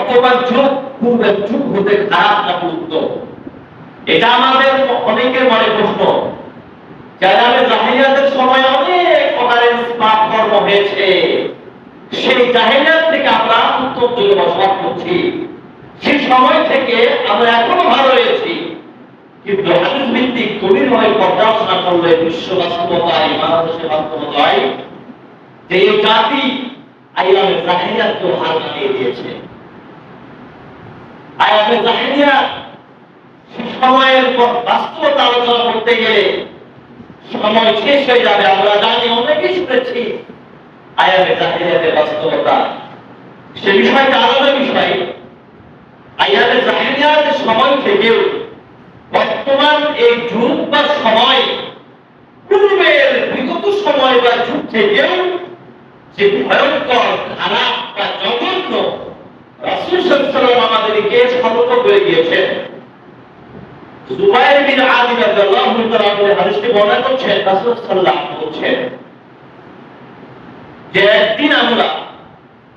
বর্তমান যুগ পূর্বের যুগ হতে খারাপ না উত্তম? এটা আমাদের অনেকের মনে প্রশ্ন। যারা জাহিলিয়াতের সময় অনেক প্রকারের পাপ কর্ম হয়েছে, সেই জাহিলিয়াত থেকে আমরা উত্তম যুগে বসবাস করছি, সেই সময় থেকে আমরা এখনো ভালো রয়েছি। কিন্তু হাদিস ভিত্তিক গভীরভাবে পর্যালোচনা করলে বিশ্ব বাস্তবতায়, বাংলাদেশের বাস্তবতায় যে এই জাতি আইয়ামে জাহিলিয়াতকে হার মানিয়ে দিয়েছে। আইয়ামে জাহিলিয়াত সময়ের বাস্তবতা আলোচনা করতে গেলে সময় শেষ হয়ে যাবে। আমরা জানি, অনেকেই শুনেছি আইয়ামে জাহিলিয়াতের বাস্তবতা। সে বিষয়টা আলাদা বিষয়। আইয়ামে জাহিলিয়াতের সময় থেকেও বর্তমান এই যুগ বা সময়, পূর্বের বিগত সময় বা যুগ থেকেও যে ভয়ঙ্কর, খারাপ বা জঘন্য রাসূল সাল্লাল্লাহু আলাইহি ওয়াসাল্লাম আমাদেরকে সতর্ক করে দিয়েছেন। জুবাইর বিন আদি রাদিয়াল্লাহু তাআলা হাদিসটি বর্ণনা করছেন, রাসূল সাল্লাল্লাহু আলাইহি ওয়াসাল্লাম বলেছেন যে একদিন আমরা,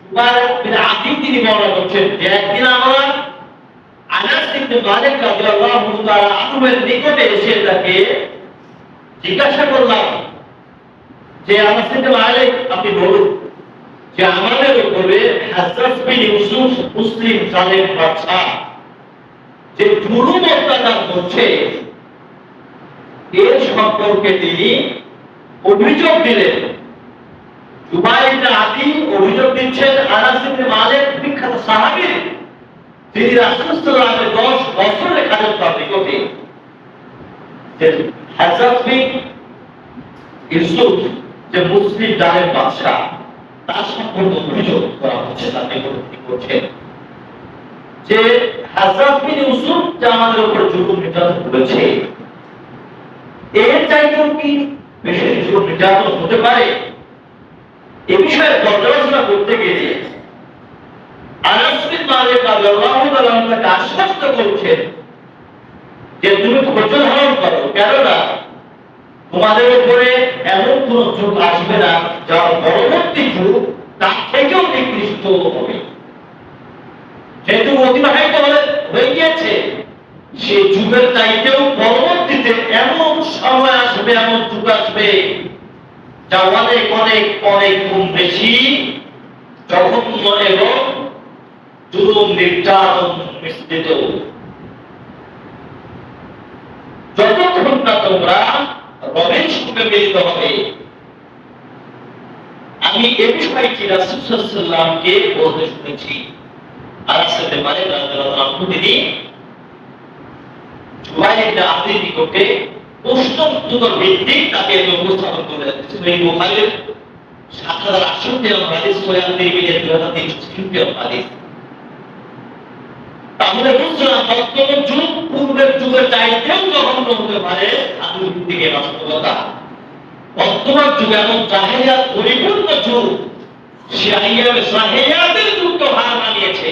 জুবাইর বিন আদি তিনি বর্ণনা করছেন যে একদিন আমরা আনাস ইবনে মালিক রাদিয়াল্লাহু তাআলা আনহুর নিকটে এসে তাকে জিজ্ঞাসা করলাম যে আনাস ইবনে মালিক, আপনি বলুন যে আমাদের উপরে হযরত বিন ইউসুফ মুসলিম জালেম বাদশা যে জুলুম অত্যাচার করছে, এর সম্পর্কে তিনি অভিযোগ দিলেন। জুবাইর ইবনে আদি অভিযোগ দিচ্ছেন আনাস ইবনে মালিক, বিখ্যাত সাহাবী, তিনি রাসূল সাল্লাল্লাহু আলাইহি ওয়াসাল্লামের 10 বছরের খাদমতার নিকটে যে হযরত বিন ইউসুফ যে মুসলিম জালেম বাদশা, তার সম্পর্কে অভিযোগ করা হচ্ছে, তার নিকটবর্তী করছেন যে হযরত বিন ইউসুফ যে আমাদের উপর জুলুম নির্যাতন করেছে, এর চাইতেও কি বেশি জুলুম নির্যাতন হতে পারে? এ বিষয়ে পর্যালোচনা করতে গেলে আনাস বিন মালিক রাদিয়াল্লাহু তাআলা তাকে আশ্বস্ত করছেন যে তুমি ধৈর্য ধারণ করো, কেননা তোমাদের উপরে এমন কোন যুগ আসবে না যার পরবর্তী যুগ তার থেকেও নিকৃষ্ট হবে। যেহেতু অতিবাহিত হয়ে গিয়েছে, সেই যুগের চাইতেও পরবর্তীতে এমন সময় আসবে, এমন যুগ আসবে যা অনেক অনেক অনেক গুণ বেশি জঘন্য এবং জুলুম নির্যাতন মিশ্রিত। যতক্ষণ না তোমরা রবের সঙ্গে মিলিত হবে। আমি এ বিষয়টি রাসূল সাল্লাল্লাহু আলাইহি ওয়াসাল্লামকে বলতে শুনেছি। আনাস ইবনে মালিক রাদিয়াল্লাহু আনহু তিনি জুবাইর ইবনে আদির নিকটে প্রশ্ন উত্তর ভিত্তিক তাকে উপস্থাপন করলেন। সহিহ বুখারীর ৭৮৬০ নম্বর হাদিস, সহিহ তিরমিজির ২৩৬৩ নম্বর হাদিস। তাহলে বুঝলাম বর্তমান যুগ পূর্বের যুগের চাইতেও জঘন্য হতে পারে আধুনিক দিকে বাস্তবতা। বর্তমান যুগ এমন জাহিলিয়াত পরিপূর্ণ যুগ, সে আইয়ামে জাহিলিয়াতের যুগ তো হার মানিয়েছে।